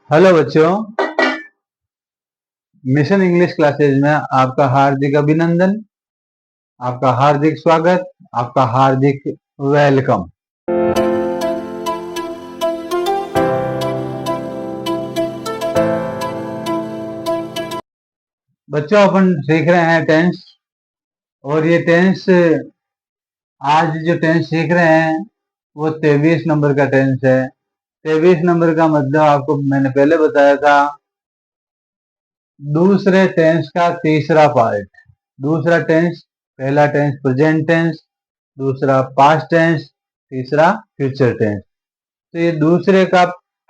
Hello बच्चों, mission English classes में आपका हार्दिक अभिनंदन, आपका हार्दिक स्वागत, आपका हार्दिक वेलकम। बच्चों, अपन सीख रहे हैं टेंस। और ये टेंस आज जो टेंस सीख रहे हैं वो 23 नंबर का टेंस है। 23 नंबर का मतलब आपको मैंने पहले बताया था, दूसरे टेंस का तीसरा पार्ट। दूसरा टेंस, पहला टेंस प्रेजेंट टेंस, दूसरा पास्ट टेंस, तीसरा फ्यूचर टेंस। तो ये दूसरे का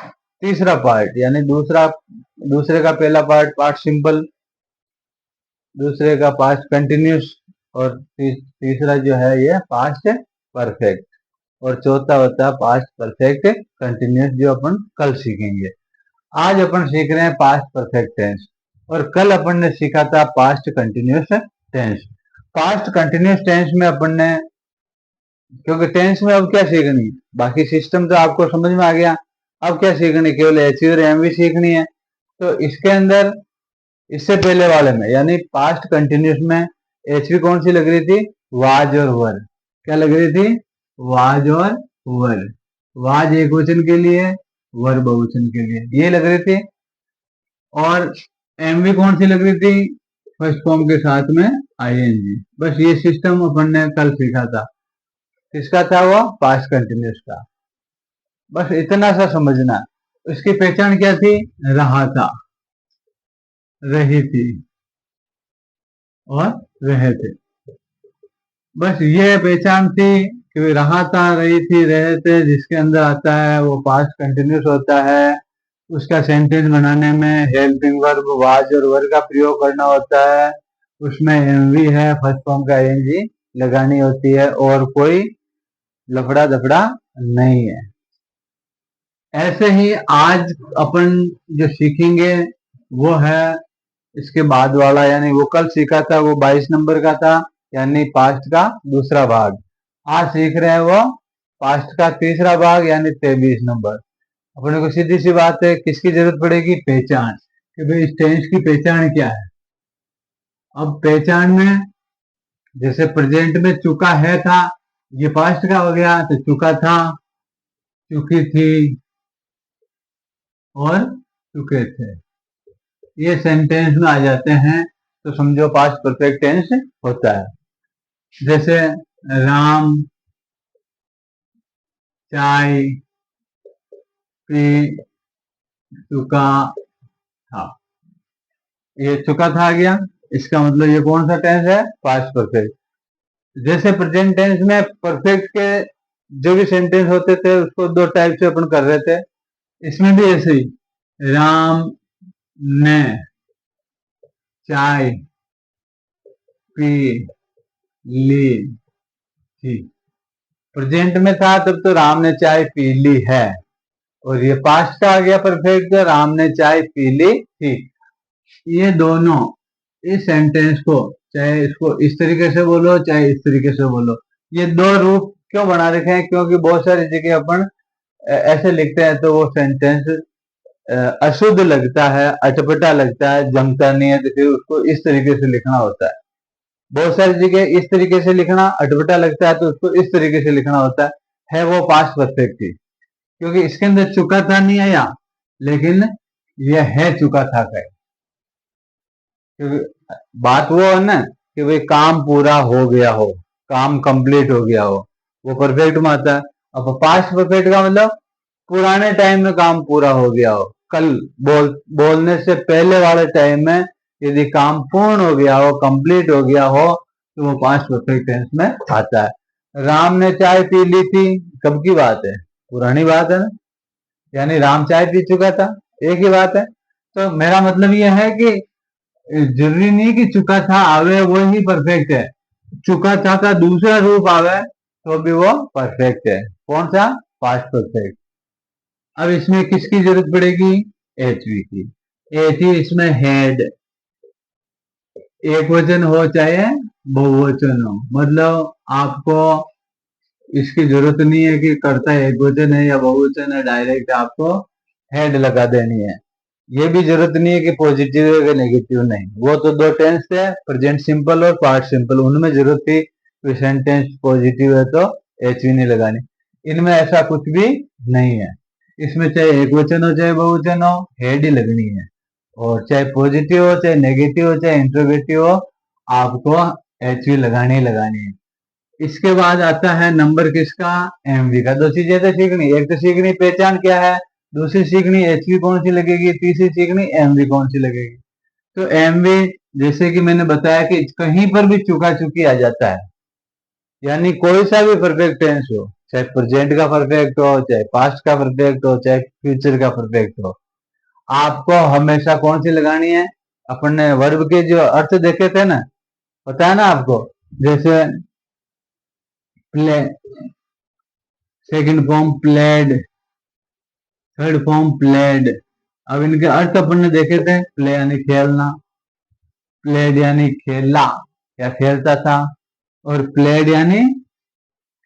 तीसरा पार्ट, यानी दूसरे का पहला पार्ट पास्ट सिंपल, दूसरे का पास्ट कंटिन्यूस, और तीसरा जो है ये पास्ट परफेक्ट, और चौथा होता है पास्ट परफेक्ट कंटिन्यूस, जो अपन कल सीखेंगे। आज अपन सीख रहे हैं पास्ट परफेक्ट टेंस, और कल अपन ने सीखा था past continuous tense. Past continuous tense में अपन ने, क्योंकि टेंस में अब क्या सीखनी है, बाकी सिस्टम तो आपको समझ में आ गया, अब क्या सीखनी, केवल एच और एम भी सीखनी है। तो इसके अंदर इससे पहले वाले में, यानी पास्ट कंटिन्यूस में एच कौन सी लग रही थी, वाज और वर। क्या लग रही थी, वाज और वर। वाज एक वचन के लिए, वर बहुवचन के लिए, ये लग रही थी। और एम भी कौन सी लग रही थी, फर्स्ट फॉर्म के साथ में आईएनजी। बस ये सिस्टम अपन ने कल सीखा था। किसका था वो, पास्ट कंटिन्यूस का। बस इतना सा समझना। उसकी पहचान क्या थी, रहा था, रही थी और रहे थे। बस ये पहचान थी कि रहा था, रही थी, रहे थे, जिसके अंदर आता है वो पास्ट कंटिन्यूस होता है। उसका सेंटेंस बनाने में हेल्पिंग वर्ब वाज और वर का प्रयोग करना होता है। उसमें एमवी है, फर्स्ट फॉर्म का एनजी लगानी होती है, और कोई लफड़ा दफड़ा नहीं है। ऐसे ही आज अपन जो सीखेंगे वो है इसके बाद वाला, यानी वो कल सीखा था वो 22 नंबर का था, यानी पास्ट का दूसरा भाग। आज सीख रहे हैं वो पास्ट का तीसरा भाग, यानी 23 नंबर। अपने को सीधी सी बात है, किसकी जरूरत पड़ेगी, पहचान, कि भाई इस टेंस की पहचान क्या है। अब पहचान में, जैसे प्रेजेंट में चुका है था, ये पास्ट का हो गया, तो चुका था, चुकी थी और चुके थे, ये सेंटेंस में आ जाते हैं, तो समझो पास्ट परफेक्ट टेंस होता है। जैसे राम चाय पी चुका था, ये चुका था आ गया, इसका मतलब ये कौन सा टेंस है, पास्ट परफेक्ट। जैसे प्रेजेंट टेंस में परफेक्ट के जो भी सेंटेंस होते थे उसको दो टाइप से अपन कर रहे थे, इसमें भी ऐसे ही, राम ने चाय पी ली थी। प्रेजेंट में था तब तो राम ने चाय पी ली है, और ये पास्ट का आ गया परफेक्ट, राम ने चाय पी ली थी। ये दोनों, इस सेंटेंस को चाहे इसको इस तरीके से बोलो चाहे इस तरीके से बोलो, ये दो रूप क्यों बना रखे हैं, क्योंकि बहुत सारी जगह अपन ऐसे लिखते हैं तो वो सेंटेंस अशुद्ध लगता है, अटपटा लगता है, जमता नहीं है, तो फिर उसको इस तरीके से लिखना होता है। बहुत सारी जगह इस तरीके से लिखना अटपटा लगता है, तो उसको इस तरीके से लिखना होता है वो पास्ट परफेक्ट ही, क्योंकि इसके अंदर चुका था नहीं आया, लेकिन यह है चुका था का। क्योंकि बात वो है ना कि भाई काम पूरा हो गया हो, काम कंप्लीट हो गया हो, वो परफेक्ट में आता है। अब पास्ट परफेक्ट का मतलब पुराने टाइम में काम पूरा हो गया हो, कल बोलने से पहले वाले टाइम में यदि काम पूर्ण हो गया हो, कंप्लीट हो गया हो, तो वो पास्ट परफेक्ट टेंस में आता है। राम ने चाय पी ली थी, कब की बात है, पुरानी बात है ना, यानी राम चाय पी चुका था, एक ही बात है। तो मेरा मतलब यह है कि जरूरी नहीं कि चुका था आवे वो ही परफेक्ट है, चुका था का दूसरा रूप आवे तो भी वो परफेक्ट है। कौन सा, पास्ट परफेक्ट। अब इसमें किसकी जरूरत पड़ेगी, एचवी की। एचवी इसमें हेड, एक वचन हो चाहे बहुवचन हो, मतलब आपको इसकी जरूरत नहीं है कि कर्ता एक वचन है या बहुवचन है, डायरेक्ट आपको हेड लगा देनी है। ये भी जरूरत नहीं है कि पॉजिटिव है कि नेगेटिव, नहीं, वो तो दो टेंस है, प्रेजेंट सिंपल और पास्ट सिंपल, उनमें जरूरत थी प्रेजेंट टेंस पॉजिटिव है तो एच भी नहीं लगानी। इनमें ऐसा कुछ भी नहीं है। इसमें चाहे एक वचन हो चाहे बहुवचन हो, हेड ही लगनी है, और चाहे पॉजिटिव हो चाहे नेगेटिव हो चाहे इंट्रोगेटिव हो, आपको एच भी लगानी ही लगानी है। इसके बाद आता है नंबर किसका, एमवी का। दो चीजें तो सीखनी, एक तो सीखनी पहचान क्या है, दूसरी सीखनी एचवी कौन सी लगेगी, तीसरी सीखनी एमवी कौन सी लगेगी। तो एमवी जैसे कि मैंने बताया कि कहीं पर भी चुका चुकी आ जाता है, यानी कोई सा भी परफेक्ट टेंस हो, चाहे प्रेजेंट का परफेक्ट हो चाहे पास्ट का परफेक्ट हो चाहे फ्यूचर का परफेक्ट हो, आपको हमेशा कौन सी लगानी है, अपन ने वर्ब के जो अर्थ देखे थे ना, पता है ना आपको, जैसे play, second form played, third form played. अब इनके अर्थ अपन ने देखे थे, प्ले यानी खेलना, प्लेड यानी खेला या खेलता था, और प्लेड यानी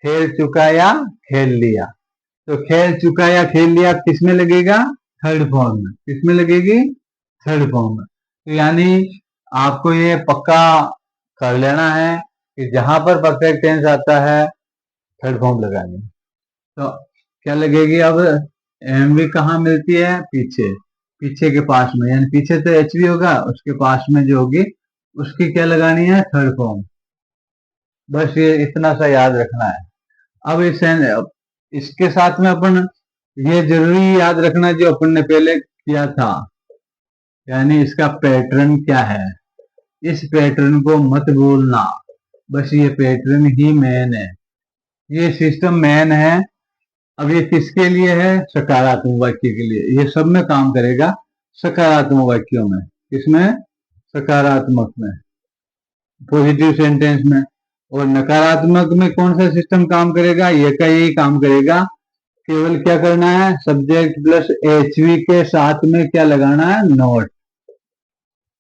खेल चुका या खेल लिया। तो खेल चुका या खेल लिया किस में लगेगा, थर्ड फॉर्म में। किस में लगेगी, थर्ड फॉर्म में। तो यानी आपको ये पक्का कर लेना है कि जहां पर परफेक्ट टेंस आता है थर्ड फॉर्म लगानी है। तो क्या लगेगी, अब एमवी कहाँ मिलती है, पीछे, पीछे के पास में, यानी पीछे तो एच वी होगा, उसके पास में जो होगी उसकी क्या लगानी है, थर्ड फॉर्म। बस ये इतना सा याद रखना है। अब इसके साथ में अपन ये जरूरी याद रखना जो अपन ने पहले किया था, यानी इसका पैटर्न क्या है, इस पैटर्न को मत भूलना। बस ये पैटर्न ही मेन है, ये सिस्टम मेन है। अब ये किसके लिए है, सकारात्मक वाक्य के लिए, ये सब में काम करेगा, सकारात्मक वाक्यों में। किसमें, सकारात्मक में, पॉजिटिव सेंटेंस में। और नकारात्मक में कौन सा सिस्टम काम करेगा, ये का यही काम करेगा। केवल क्या करना है, सब्जेक्ट प्लस एचवी के साथ में क्या लगाना है, नोट।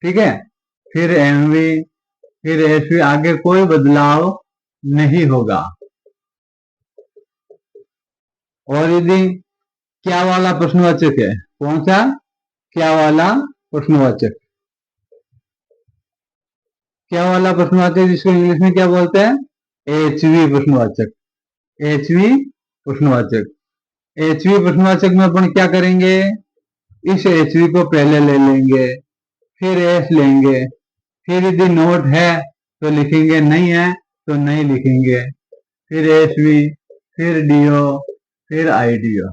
ठीक है, फिर एमवी, फिर एचवी, आगे कोई बदलाव नहीं होगा। और यदि क्या वाला प्रश्नवाचक है, कौन सा, क्या वाला प्रश्नवाचक, क्या वाला प्रश्नवाचक जिसको इंग्लिश में क्या बोलते हैं, एचवी प्रश्नवाचक, एचवी प्रश्नवाचक। एचवी प्रश्नवाचक में अपन क्या करेंगे, इस एचवी को पहले ले लेंगे, फिर एस लेंगे, फिर यदि नोट है तो लिखेंगे, नहीं है तो नहीं लिखेंगे, फिर एचवी, फिर डीओ, फिर आईडीओ।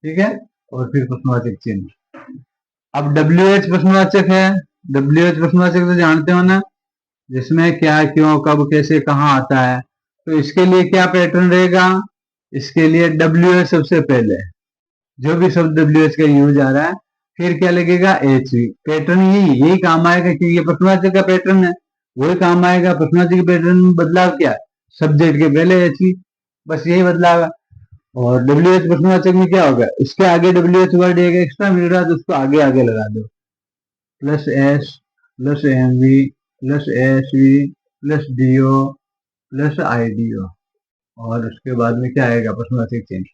ठीक है, और फिर प्रश्नवाचक चिन्ह। अब डब्ल्यू एच प्रश्नवाचक है, डब्ल्यू एच प्रश्नवाचक तो जानते हो ना, जिसमें क्या क्यों कब कैसे कहाँ आता है। तो इसके लिए क्या पैटर्न रहेगा, इसके लिए डब्ल्यू एच सबसे पहले, जो भी शब्द डब्ल्यू एच का यूज आ रहा है, फिर क्या लगेगा, एच वी। पैटर्न यही काम आएगा क्योंकि ये प्रश्नवाचक का पैटर्न है, वही काम आएगा। प्रश्नवाचक के पैटर्न में बदलाव क्या है, सब्जेक्ट के पहले एच वी, बस यही बदलाव है। और डब्ल्यू एच प्रश्नवाचक में क्या होगा, इसके आगे डब्ल्यू एच वर्ड एक एक्स्ट्रा मिल रहा है तो उसको आगे आगे लगा दो, plus S plus M V plus S V plus DO plus IDO, और उसके बाद में क्या आएगा, प्रश्नवाचक चिन्ह।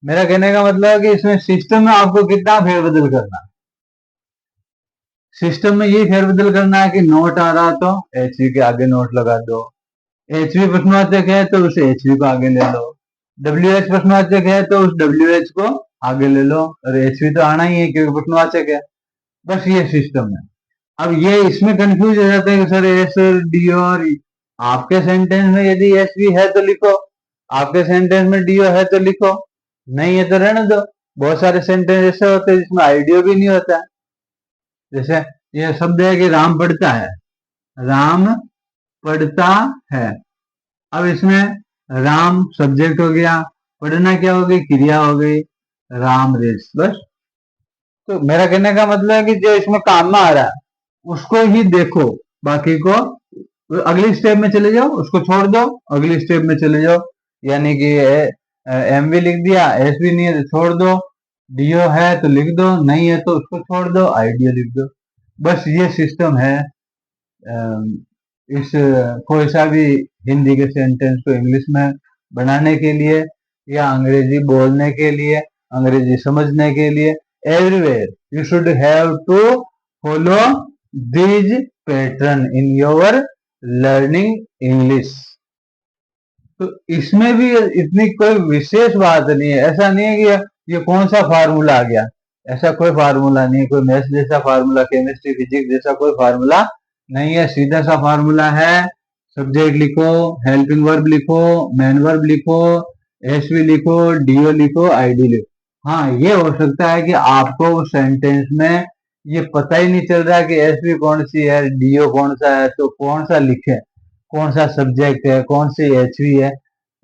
मेरा कहने का मतलब है कि इसमें सिस्टम में आपको कितना फेरबदल करना है। सिस्टम में ये फेरबदल करना है कि नोट आ रहा तो एच वी के आगे नोट लगा दो, एच वी प्रश्नवाचक है तो उस एच वी को आगे ले लो, डब्ल्यू एच प्रश्नवाचक है तो उस डब्ल्यू एच को आगे ले लो, और एच वी तो आना ही है क्योंकि प्रश्नवाचक है। बस ये सिस्टम है। अब ये इसमें कंफ्यूज हो जाता है कि सर एस और डी, और आपके सेंटेंस में यदि एस वी है तो लिखो, आपके सेंटेंस में डीओ है तो लिखो, नहीं है तो रहने दो। बहुत सारे सेंटेंस ऐसे होते हैं जिसमें आईडियो भी नहीं होता है। जैसे ये शब्द है कि राम पढ़ता है, राम पढ़ता है। अब इसमें राम सब्जेक्ट हो गया, पढ़ना क्या हो गई, क्रिया हो गई, राम रेस, बस। तो मेरा कहने का मतलब है कि जो इसमें काम में आ रहा है उसको ही देखो, बाकी को अगली स्टेप में चले जाओ, उसको छोड़ दो, अगली स्टेप में चले जाओ। यानी कि एम भी लिख दिया, एस भी नहीं है तो छोड़ दो, डीओ है तो लिख दो, नहीं है तो उसको छोड़ दो, आईडियो लिख दो। बस ये सिस्टम है इस कोई सा भी हिंदी के सेंटेंस को इंग्लिश में बनाने के लिए, या अंग्रेजी बोलने के लिए, अंग्रेजी समझने के लिए, everywhere. You should have to follow these pattern in your learning English. तो इसमें भी इतनी कोई विशेष बात नहीं है, ऐसा नहीं है कि ये कौन सा फार्मूला आ गया, ऐसा कोई फार्मूला नहीं है, कोई मैथ्स जैसा फार्मूला, केमिस्ट्री फिजिक्स जैसा कोई फार्मूला नहीं है, सीधा सा फार्मूला है। सब्जेक्ट लिखो, हेल्पिंग वर्ब लिखो, मेन वर्ब लिखो, एसवी लिखो, डीओ लिखो, आईडी लिखो। हाँ, ये हो सकता है कि आपको उस सेंटेंस में ये पता ही नहीं चल रहा कि एसवी कौन सी है, डीओ कौन सा है, तो कौन सा लिखे, कौन सा सब्जेक्ट है, कौन सी एचवी है।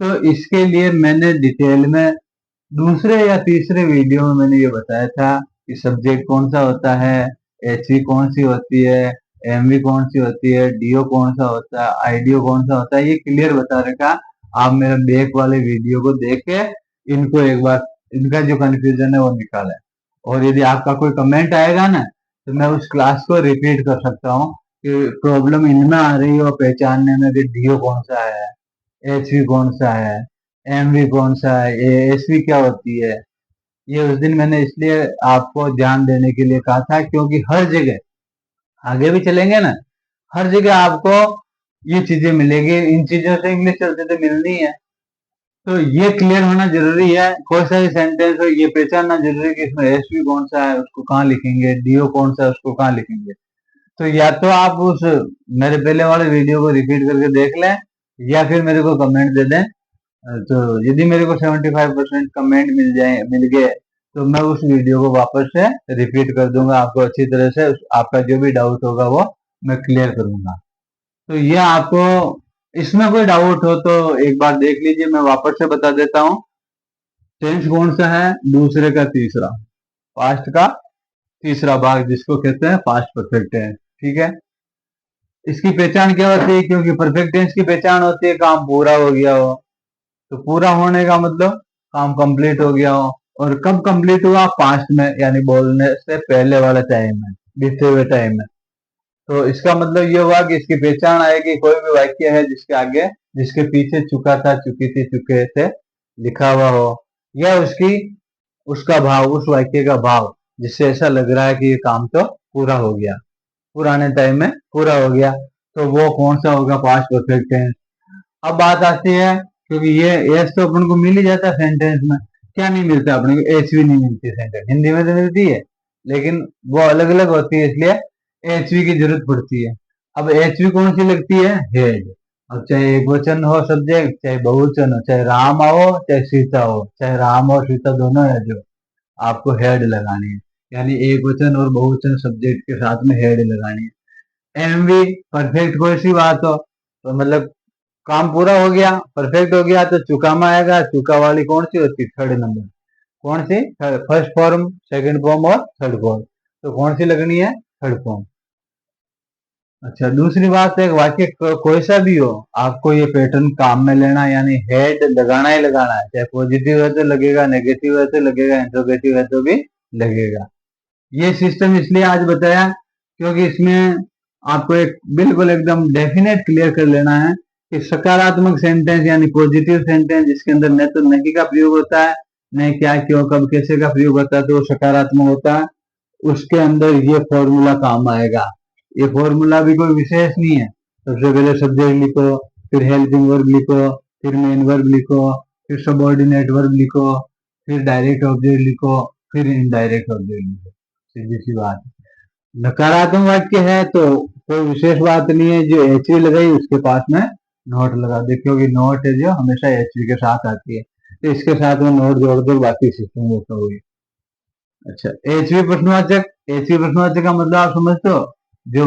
तो इसके लिए मैंने डिटेल में दूसरे या तीसरे वीडियो में मैंने ये बताया था कि सब्जेक्ट कौन सा होता है, एचवी कौन सी होती है, एमवी कौन सी होती है, डीओ कौन सा होता है, आईडीओ कौन सा होता है, ये क्लियर बता रखा। आप मेरा बैक वाले वीडियो को देख के इनको एक बार, इनका जो कंफ्यूजन है वो निकालें। और यदि आपका कोई कमेंट आएगा ना, तो मैं उस क्लास को रिपीट कर सकता हूँ कि प्रॉब्लम इनमें आ रही हो पहचानने में कि डीओ कौन सा है, एचवी कौन सा है, एमवी कौन सा है, एसवी क्या होती है। ये उस दिन मैंने इसलिए आपको ध्यान देने के लिए कहा था क्योंकि हर जगह, आगे भी चलेंगे ना, हर जगह आपको ये चीजें मिलेगी, इन चीजों से इंग्लिश चलते तो मिलनी है। तो ये क्लियर होना जरूरी है, कोई सा भी सेंटेंस हो ये पहचानना जरूरी है कि इसमें एसवी कौन सा है उसको कहाँ लिखेंगे, डीओ कौन सा है उसको कहाँ लिखेंगे। तो या तो आप उस मेरे पहले वाले वीडियो को रिपीट करके देख लें, या फिर मेरे को कमेंट दे दें। तो यदि मेरे को 75% कमेंट मिल गए तो मैं उस वीडियो को वापस से रिपीट कर दूंगा, आपको अच्छी तरह से आपका जो भी डाउट होगा वो मैं क्लियर करूंगा। तो ये आपको इसमें कोई डाउट हो तो एक बार देख लीजिए, मैं वापस से बता देता हूँ। टेंस कौन सा है, दूसरे का तीसरा, पास्ट का तीसरा भाग जिसको कहते हैं पास्ट परफेक्ट टेंस। ठीक है, इसकी पहचान क्या होती है, क्योंकि परफेक्ट टेंस की पहचान होती है काम पूरा हो गया हो। तो पूरा होने का मतलब काम कंप्लीट हो गया हो, और कब कंप्लीट हुआ, पास्ट में, यानी बोलने से पहले वाला टाइम में, बीते हुए टाइम में। तो इसका मतलब ये हुआ कि इसकी पहचान आएगी कोई भी वाक्य है जिसके आगे, जिसके पीछे चुका था, चुकी थी, चुके थे लिखा हुआ हो, या उसकी उसका भाव, उस वाक्य का भाव जिससे ऐसा लग रहा है कि ये काम तो पूरा हो गया, पुराने टाइम में पूरा हो गया, तो वो कौन सा होगा, पास्ट परफेक्ट टेंस। अब बात आती है, क्योंकि ये एस तो अपन को मिल ही जाता है सेंटेंस में, क्या नहीं मिलता अपने को, एच भी नहीं मिलती सेंटेंस, हिंदी में तो मिलती है लेकिन वो अलग अलग होती है, इसलिए एचवी की जरूरत पड़ती है। अब एचवी कौन सी लगती है, हेड। अब चाहे एक वचन हो सब्जेक्ट, चाहे बहुवचन हो, चाहे राम हो चाहे सीता हो, चाहे राम और सीता दोनों है जो, आपको हेड लगानी है, यानी एक वचन और बहुवचन सब्जेक्ट के साथ में हेड लगानी है। एमवी परफेक्ट कोई सी बात हो तो मतलब काम पूरा हो गया, परफेक्ट हो गया, तो चुका में आएगा। चुका वाली कौन सी होती है, थर्ड नंबर, कौन सी, फर्स्ट फॉर्म, सेकंड फॉर्म और थर्ड फॉर्म, तो कौन सी लगनी है, थर्ड फॉर्म। अच्छा, दूसरी बात है, वाक्य कोई सा भी हो, आपको ये पैटर्न काम में लेना, यानी हेड लगाना ही लगाना है, चाहे पॉजिटिव है तो लगेगा, नेगेटिव है तो लगेगा, इंट्रोगेटिव है तो भी लगेगा। ये सिस्टम इसलिए आज बताया क्योंकि इसमें आपको एक बिल्कुल एकदम डेफिनेट क्लियर कर लेना है कि सकारात्मक सेंटेंस यानी पॉजिटिव सेंटेंस जिसके अंदर न तो नहीं का प्रयोग होता है, न क्या, क्यों, कब, कैसे का प्रयोग होता है, तो वो सकारात्मक होता है, उसके अंदर ये फॉर्मूला काम आएगा। ये फॉर्मूला भी कोई विशेष नहीं है, सबसे पहले सब्जेक्ट लिखो, फिर हेल्पिंग वर्ब लिखो, फिर मेन वर्ब लिखो, फिर सबऑर्डिनेट वर्ब लिखो, फिर डायरेक्ट ऑब्जेक्ट लिखो, फिर इनडायरेक्ट ऑब्जेक्ट लिखो, सीधी सी बात। नकारात्मक वाक्य है तो कोई विशेष बात नहीं है, जो एचवी लगाई उसके पास में नोट लगा दे, क्योंकि नोट है जो हमेशा एचवी के साथ आती है, तो इसके साथ में नोट जोड़ दो, बाकी सिस्टम होता होगी। अच्छा, एचवी प्रश्नवाचक, एचवी प्रश्नवाचक का मतलब आप समझते हो, जो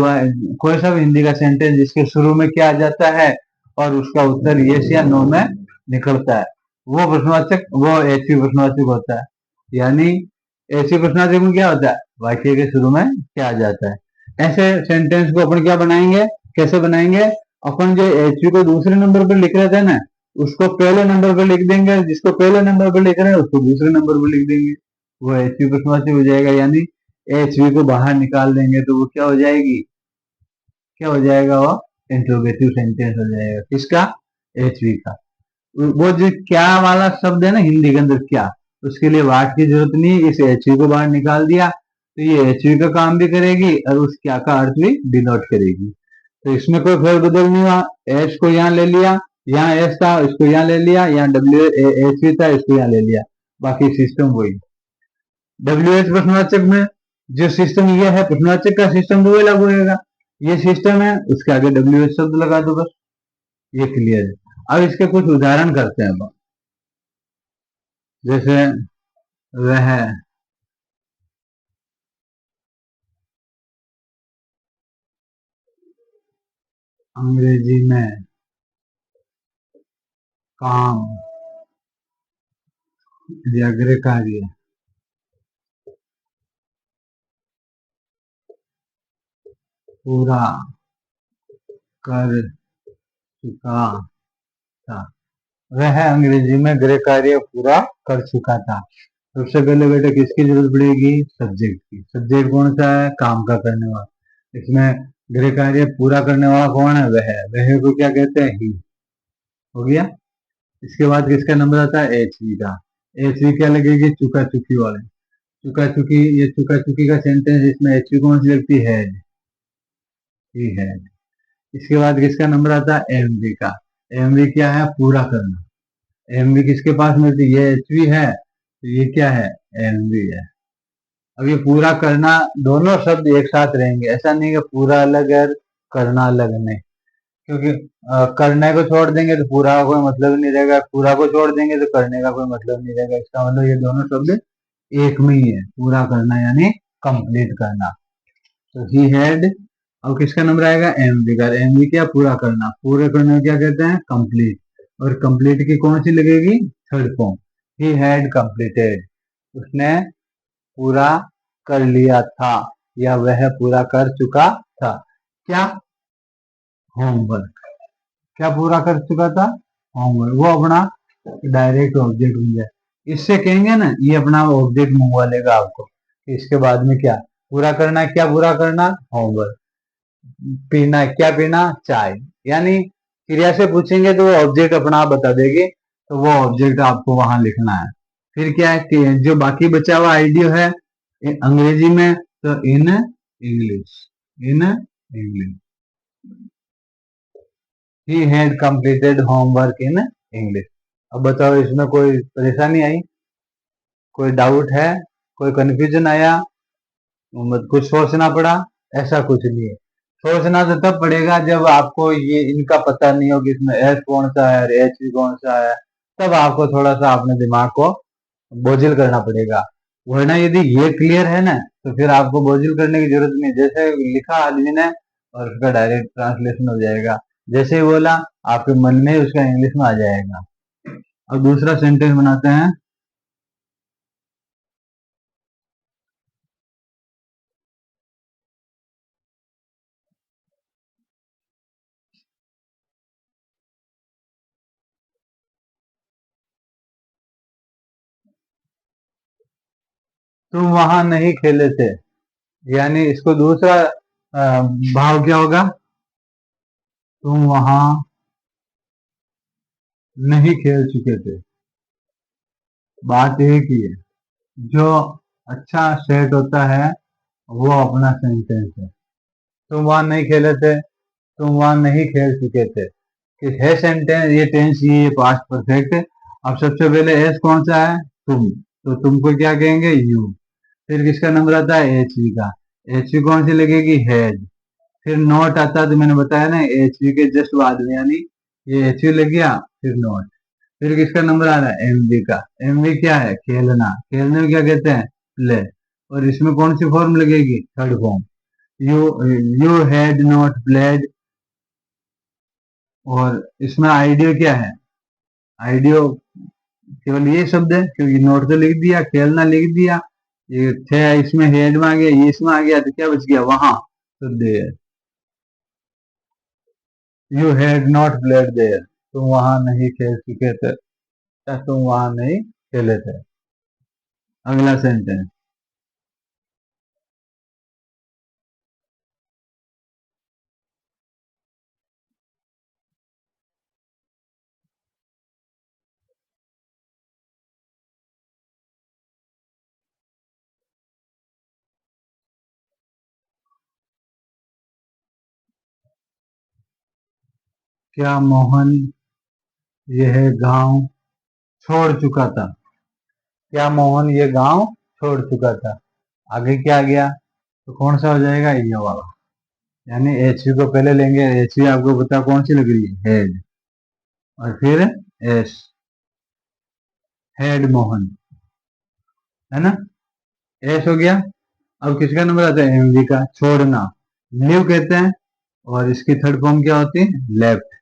कोई सा भी हिंदी का सेंटेंस जिसके शुरू में क्या आ जाता है और उसका उत्तर यस या नो में निकलता है, वो प्रश्नवाचक, वो एचवी प्रश्नवाचक होता है। यानी ऐसी प्रश्नवाचक में क्या होता है, वाक्य के शुरू में क्या आ जाता है। ऐसे सेंटेंस को अपन क्या बनाएंगे, कैसे बनाएंगे, अपन जो एचवी को दूसरे नंबर पर लिख रहे थे ना, उसको पहले नंबर पर लिख देंगे, जिसको पहले नंबर पर लिख रहे हैं उसको दूसरे नंबर पर लिख देंगे, वो एचवी प्रश्नवाचक हो जाएगा। यानी एचवी को बाहर निकाल देंगे तो वो क्या हो जाएगी, क्या हो जाएगा, वो इंट्रोगेटिव सेंटेंस हो जाएगा। किसका, एचवी का। वो जो क्या वाला शब्द है ना हिंदी के अंदर, क्या, उसके लिए वाट की जरूरत नहीं, इस एचवी को बाहर निकाल दिया तो ये एचवी का काम भी करेगी और उस क्या का अर्थ भी डिनोट करेगी। तो इसमें कोई फेरबदल नहीं हुआ, एच को यहाँ ले लिया, यहाँ एस था इसको यहाँ ले लिया, यहाँ डब्ल्यू एच था इसको यहाँ ले लिया, बाकी सिस्टम वही। डब्ल्यू एच प्रश्नवाचक में जो सिस्टम ये है प्रश्नवाचक का सिस्टम तो वही लागू होगा, ये सिस्टम है उसके आगे डब्ल्यू एच शब्द लगा दो बस, ये क्लियर है। अब इसके कुछ उदाहरण करते हैं, जैसे वह अंग्रेजी में काम या गृह कार्य पूरा कर चुका था, वह अंग्रेजी में गृह कार्य पूरा कर चुका था। सबसे पहले बेटा किसकी जरूरत पड़ेगी, सब्जेक्ट की। सब्जेक्ट कौन सा है, काम का करने वाला। इसमें गृह कार्य पूरा करने वाला कौन है, वह को क्या कहते हैं, ही। हो गया। इसके बाद किसका नंबर आता है, एचवी का। एचवी क्या लगेगी, चुका चुकी वाले। चुका चुकी, ये चुका चुकी का सेंटेंस, इसमें एचवी कौन सी लगती है, ही है। इसके बाद किसका नंबर आता है, एमवी का। एमवी क्या है, पूरा करना। एमवी किसके पास मिलती है, ये एचवी है तो ये क्या है, एमवी है। अब ये पूरा करना दोनों शब्द एक साथ रहेंगे, ऐसा नहीं कि पूरा अलग है करना अलग नहीं, क्योंकि करने को छोड़ देंगे तो पूरा का कोई मतलब नहीं रहेगा, पूरा को छोड़ देंगे तो करने का कोई मतलब नहीं रहेगा। इसका मतलब ये दोनों शब्द एक में ही है, पूरा करना यानी कंप्लीट करना। तो ही हैड। अब किसका नंबर आएगा, एमवी का। एमवी क्या, पूरा करना। पूरे करने को क्या कहते हैं, कंप्लीट। और कंप्लीट की कौन सी लगेगी, third form. He had completed, उसने पूरा कर लिया था या वह पूरा कर चुका था। क्या, होमवर्क। क्या पूरा कर चुका था, होमवर्क। वो अपना डायरेक्ट ऑब्जेक्ट बन जाए, इससे कहेंगे ना ये अपना ऑब्जेक्ट मंगवा लेगा आपको। इसके बाद में क्या पूरा करना है, क्या पूरा करना, होमवर्क। पीना है, क्या पीना, चाय। यानी क्रिया से पूछेंगे तो वो ऑब्जेक्ट अपना आप बता देगी, तो वो ऑब्जेक्ट आपको वहां लिखना है। फिर क्या है कि जो बाकी बचा हुआ आइडियो है अंग्रेजी में, तो in English, in English. He had completed homework in English. अब बताओ इसमें कोई परेशानी आई, कोई डाउट है, कोई कंफ्यूजन आया, कुछ सोचना पड़ा, ऐसा कुछ नहीं है। सोचना तो तब पड़ेगा जब आपको ये इनका पता नहीं हो कि इसमें एस कौन सा है और एच कौन सा है, तब आपको थोड़ा सा अपने दिमाग को बोझिल करना पड़ेगा। वरना यदि ये क्लियर है ना तो फिर आपको बोझिल करने की जरूरत नहीं, जैसे लिखा आदमी ने और उसका डायरेक्ट ट्रांसलेशन हो जाएगा, जैसे ही बोला आपके मन में उसका इंग्लिश में आ जाएगा। अब दूसरा सेंटेंस बनाते हैं। तुम वहां नहीं खेले थे, यानी इसको दूसरा भाव क्या होगा, तुम वहां नहीं खेल चुके थे। बात एक ही है, जो अच्छा सेट होता है वो अपना सेंटेंस है। तुम वहां नहीं खेले थे, तुम वहां नहीं खेल चुके थे, कि है सेंटेंस, ये टेंस, ये पास्ट परफेक्ट। अब सबसे पहले एस कौन सा है, तुम, तो तुमको क्या कहेंगे, यू। फिर किसका नंबर आता है, एच का। एच कौन सी लगेगी, हैज। फिर नोट आता है, तो मैंने बताया ना एच के जस्ट बाद में, यानी ये एच लग गया, फिर नोट। फिर किसका नंबर आ रहा है, एमवी का। एमवी क्या है, खेलना। खेलने में क्या कहते हैं, प्ले। और इसमें कौन सी फॉर्म लगेगी, third form. You, you had not played. और इसमें आइडियो क्या है, आइडियो केवल ये शब्द है, क्योंकि नोट तो लिख दिया, खेलना लिख दिया, ये थे इसमें हेड में आ गया, ये इसमें आ गया, तो क्या बच गया वहां, तो there. You had not played there, तुम वहां नहीं खेल चुके थे, या तुम वहां नहीं खेले थे। अगला सेंटेंस। क्या मोहन यह गांव छोड़ चुका था? क्या मोहन ये गांव छोड़ चुका था? आगे क्या आ गया? तो कौन सा हो जाएगा? ये वाला। यानी एचवी को पहले लेंगे। एचवी आपको पता कौन सी लग रही है? हेड। और फिर एस, हेड मोहन, है ना? एस हो गया। अब किसका नंबर आता है? एमवी का। छोड़ना लीव कहते हैं। और इसकी थर्ड फॉर्म क्या होती है? लेफ्ट।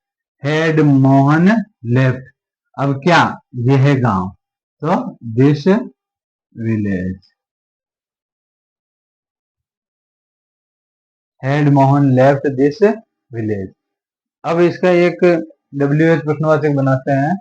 Head Mohan left. अब क्या? यह है गांव, तो this village. Head Mohan left this village. अब इसका एक WH प्रश्नवाचक बनाते हैं।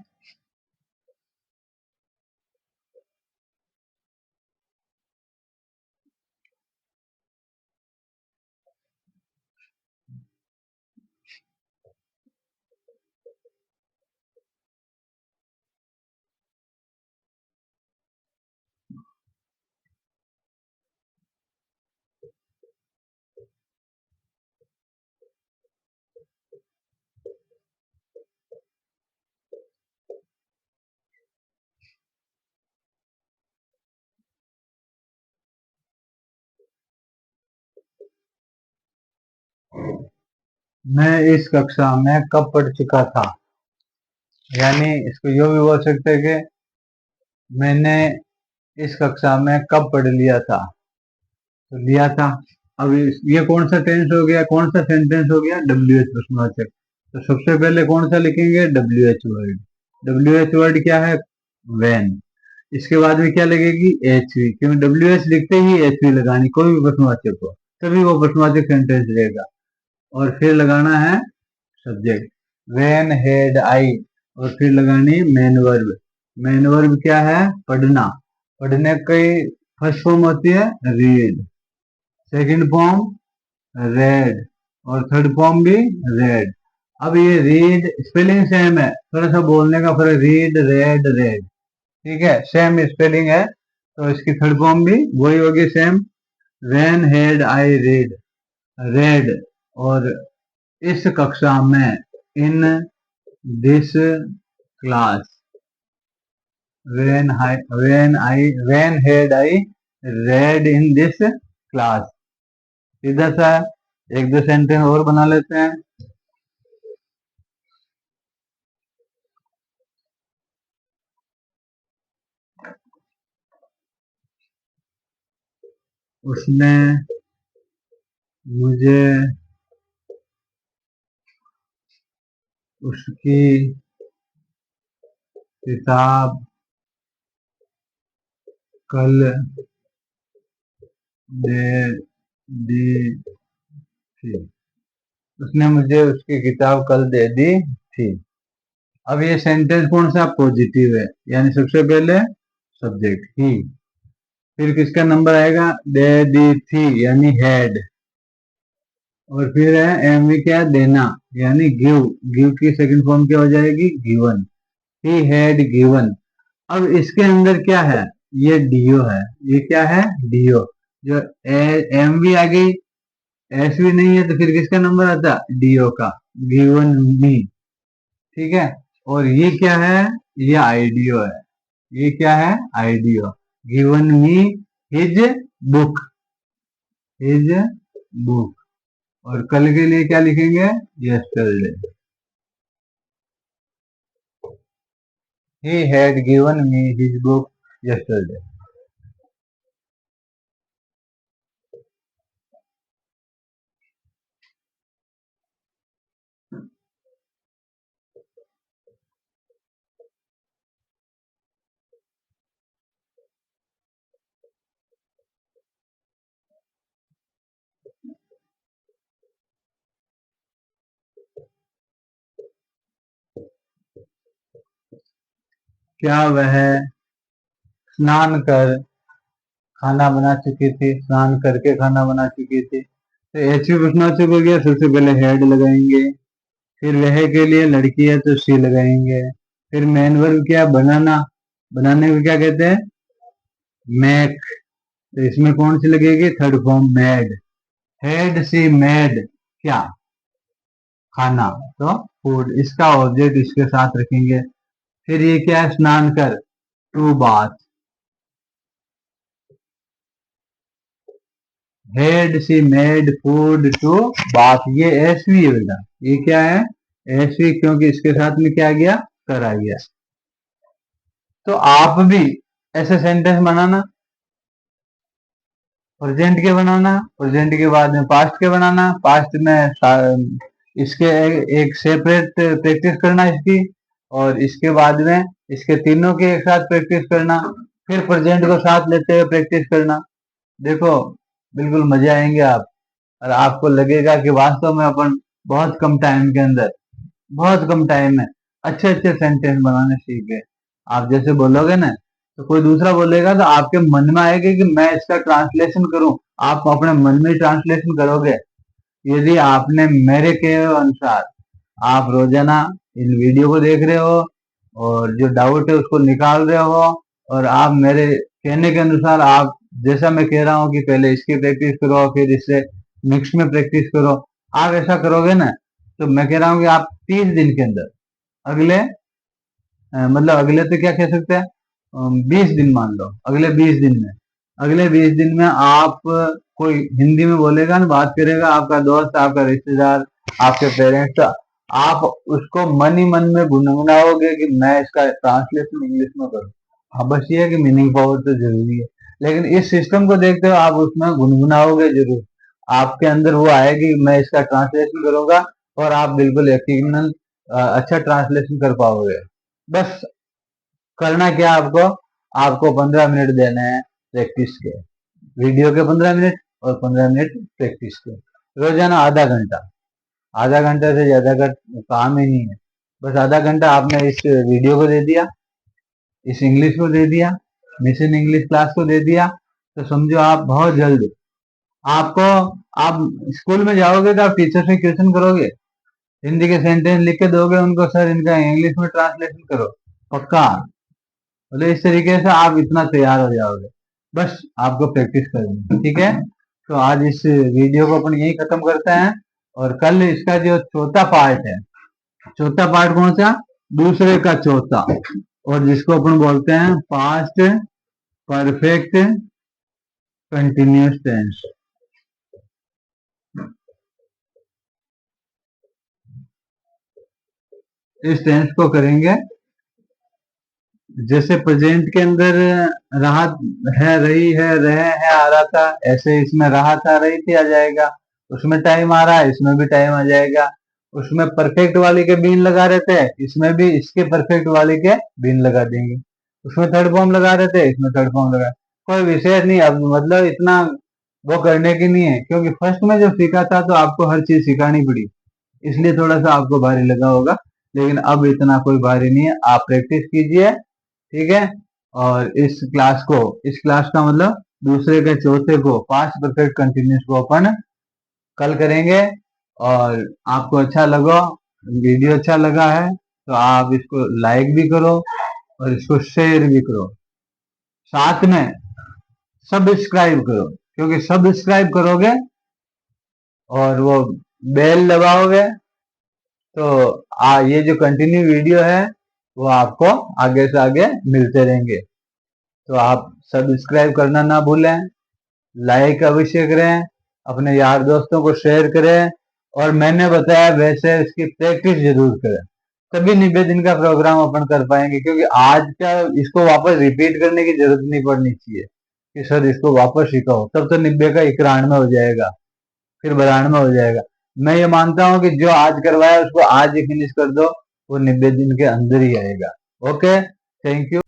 मैं इस कक्षा में कब पढ़ चुका था? यानी इसको यो भी बोल सकते हैं कि मैंने इस कक्षा में कब पढ़ लिया था। तो लिया था। अब ये कौन सा टेंस हो गया? कौन सा सेंटेंस हो गया? WH प्रश्नवाचक। तो सबसे पहले कौन सा लिखेंगे? WH word. WH वर्ड क्या है? वेन। इसके बाद में क्या लगेगी? एचवी। क्योंकि WH लिखते ही एचवी लगानी, कोई भी प्रश्नवाचक हो तभी वो प्रश्नवाचक सेंटेंस रहेगा। और फिर लगाना है सब्जेक्ट। वेन हेड आई। और फिर लगानी मेन वर्ब। मेन वर्ब क्या है? पढ़ना। पढ़ने की फर्स्ट फॉर्म होती है रीड, सेकंड फॉर्म रेड, और थर्ड फॉर्म भी रेड। अब ये रीड स्पेलिंग सेम है, थोड़ा सा बोलने का फर्क। रीड रेड रेड, ठीक है, सेम स्पेलिंग है। तो इसकी थर्ड फॉर्म भी वही होगी, same. When head I read red. और इस कक्षा में, in this class, when head I read in this class. सीधा सा एक दो सेंटेंस और बना लेते हैं। उसने मुझे उसकी किताब कल दे दी थी। उसने मुझे उसकी किताब कल दे दी थी। अब ये सेंटेंस कौन सा? पॉजिटिव है, यानी सबसे पहले सब्जेक्ट ही। फिर किसका नंबर आएगा? दे दी थी, यानी हेड। और फिर है एम वी, क्या? देना, यानी गिव। गिव की सेकंड फॉर्म क्या हो जाएगी? गिवन। He had given. अब इसके अंदर क्या है? ये डीओ है। ये क्या है? डीओ। जो एम वी आ गई, एस भी नहीं है, तो फिर किसका नंबर आता? डीओ का। गिवन मी, ठीक है। और ये क्या है? ये आईडियो है। ये क्या है? आईडियो। Given me his book, his book. और कल के लिए क्या लिखेंगे? Yesterday. He had given me his book yesterday. क्या वह स्नान कर खाना बना चुकी थी? स्नान करके खाना बना चुकी थी। तो एच भी प्रश्नवाचक हो गया। सबसे पहले हेड लगाएंगे। फिर वह के लिए लड़की है तो सी लगाएंगे। फिर मेन वर्ब क्या? बनाना। बनाने को क्या कहते हैं? मेक। तो इसमें कौन सी लगेगी? Third form made. Head she made क्या? खाना, तो फूड, इसका ऑब्जेक्ट इसके साथ रखेंगे। फिर ये क्या है, स्नान कर, to bath. Had she made food to bath, ये एसवी है बेटा, ये क्या है, एसवी, क्योंकि इसके साथ में क्या गया, कर आ गया। तो आप भी ऐसे सेंटेंस बनाना, प्रेजेंट के बनाना, प्रेजेंट के बाद में पास्ट के बनाना, पास्ट में इसके एक सेपरेट प्रैक्टिस करना इसकी, और इसके बाद में इसके तीनों के एक साथ प्रैक्टिस करना, फिर प्रेजेंट को साथ लेते हुए प्रैक्टिस करना। देखो बिल्कुल मजे आएंगे आप, और आपको लगेगा कि वास्तव में अपन बहुत कम टाइम के अंदर, बहुत कम टाइम में अच्छे अच्छे सेंटेंस बनाने सीख गए। आप जैसे बोलोगे ना, तो कोई दूसरा बोलेगा तो आपके मन में आएगा कि मैं इसका ट्रांसलेशन करूं, आप अपने मन में ट्रांसलेशन करोगे। यदि आपने मेरे के अनुसार आप रोजाना इन वीडियो को देख रहे हो और जो डाउट है उसको निकाल रहे हो, और आप मेरे कहने के अनुसार आप, जैसा मैं कह रहा हूँ कि पहले इसकी प्रैक्टिस करो फिर इससे मिक्स में प्रैक्टिस करो, आप ऐसा करोगे ना, तो मैं कह रहा हूँ कि आप 30 दिन के अंदर, अगले मतलब अगले तो क्या कह सकते हैं, 20 दिन मान लो, अगले 20 दिन में, अगले 20 दिन में आप कोई हिंदी में बोलेगा ना, बात करेगा, आपका दोस्त, आपका रिश्तेदार, आपके पेरेंट्स, तो आप उसको मन ही मन में गुनगुनाओगे कि मैं इसका ट्रांसलेशन इंग्लिश में करूँ। हाँ, बस ये है कि मीनिंग पावर तो जरूरी है, लेकिन इस सिस्टम को देखते हो आप उसमें गुनगुनाओगे जरूर, आपके अंदर वो आएगी मैं इसका ट्रांसलेशन करूंगा, और आप बिल्कुल यकीनन अच्छा ट्रांसलेशन कर पाओगे। बस करना क्या आपको, आपको 15 मिनट देने हैं प्रैक्टिस के, वीडियो के 15 मिनट और 15 मिनट प्रैक्टिस के, रोजाना आधा घंटा, आधा घंटा से ज्यादा का काम ही नहीं है। बस आधा घंटा आपने इस वीडियो को दे दिया, इस इंग्लिश को दे दिया, मिशन इंग्लिश क्लास को दे दिया, तो समझो आप बहुत जल्द आपको, आप स्कूल में जाओगे तो आप टीचर से क्वेश्चन करोगे, हिंदी के सेंटेंस लिख के दोगे उनको, सर इनका इंग्लिश में ट्रांसलेशन करो, पक्का। मतलब इस तरीके से आप इतना तैयार हो जाओगे, बस आपको प्रैक्टिस करनी है, ठीक है। तो आज इस वीडियो को अपन यही खत्म करते हैं, और कल इसका जो चौथा पार्ट है, चौथा पार्ट कौन सा, दूसरे का चौथा, और जिसको अपन बोलते हैं पास्ट परफेक्ट कंटिन्यूस टेंस। इस टेंस को करेंगे जैसे प्रेजेंट के अंदर रहा है, रही है, रहे हैं आ रहा था, ऐसे इसमें रहा था रही थी आ जाएगा, उसमें टाइम आ रहा है इसमें भी टाइम आ जाएगा, उसमें परफेक्ट वाले के बीन लगा रहे थे इसमें भी इसके परफेक्ट वाले के बीन लगा देंगे, उसमें थर्ड फॉर्म लगा रहे थे इसमें थर्ड फॉर्म लगा, कोई विशेष नहीं, अब मतलब इतना वो करने की नहीं है, क्योंकि फर्स्ट में जब सीखा था तो आपको हर चीज सिखानी पड़ी, इसलिए थोड़ा सा आपको भारी लगा होगा, लेकिन अब इतना कोई भारी नहीं है, आप प्रैक्टिस कीजिए, ठीक है। और इस क्लास का मतलब दूसरे के चौथे को पास्ट परफेक्ट कंटिन्यूस को अपन कल करेंगे, और आपको अच्छा लगा, वीडियो अच्छा लगा है तो आप इसको लाइक भी करो और इसको शेयर भी करो, साथ में सब्सक्राइब करो, क्योंकि सब्सक्राइब करोगे और वो बेल दबाओगे तो ये जो कंटिन्यू वीडियो है वो आपको आगे से आगे मिलते रहेंगे। तो आप सब्सक्राइब करना ना भूलें, लाइक अवश्य करें, अपने यार दोस्तों को शेयर करें, और मैंने बताया वैसे इसकी प्रैक्टिस जरूर करें, तभी 90 दिन का प्रोग्राम अपन कर पाएंगे, क्योंकि आज का इसको वापस रिपीट करने की जरूरत नहीं पड़नी चाहिए कि सर इसको वापस सिखाओ, तब तो 90 का 91 हो जाएगा, फिर 92 हो जाएगा। मैं ये मानता हूँ कि जो आज करवाया उसको आज ही फिनिश कर दो, वो 90 दिन के अंदर ही आएगा। Okay, thank you.